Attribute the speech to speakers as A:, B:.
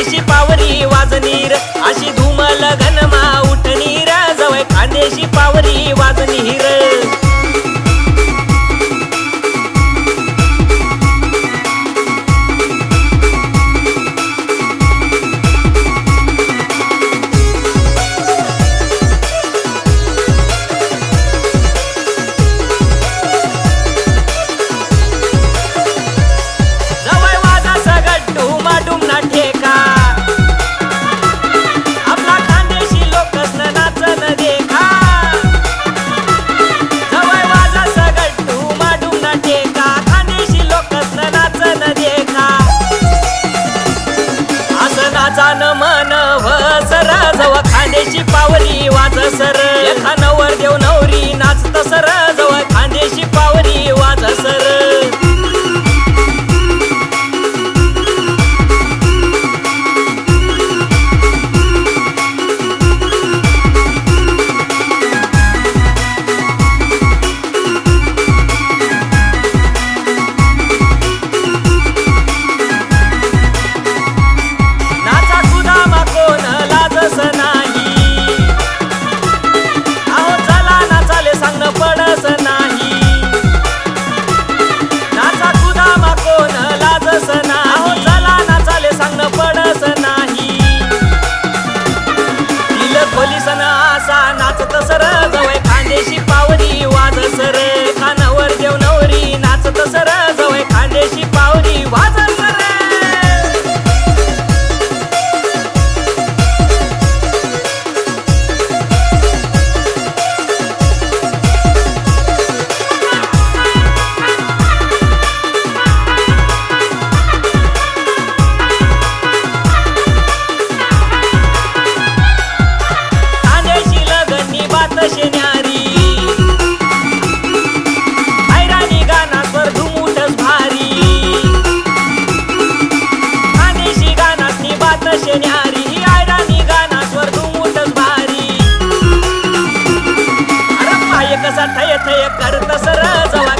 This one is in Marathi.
A: खांदेशी पावरी वाजनीर अशी धूम लगनमा उठनीर जवळ खांदेशी पावरी वाजनीर मन सर जव खांदेशी पावरी वाज सर खानावर देव नवरी नाचत सर जव खांदेशी पावरी वाज सर नाचत सर जवळ खांदेशी पावरी वाज सर खानावर देव नवरी नाचत सर जवळ खांदेशी पावरी वाज सर शेन्यारी ऐराणी गाना स्वर धुमुटच भारी खांदेशी गानातनी बात शेन्यारी ऐराणी गाना स्वर धुमुटच भारी अरे पाय कसा ठय ठय करत सर जवा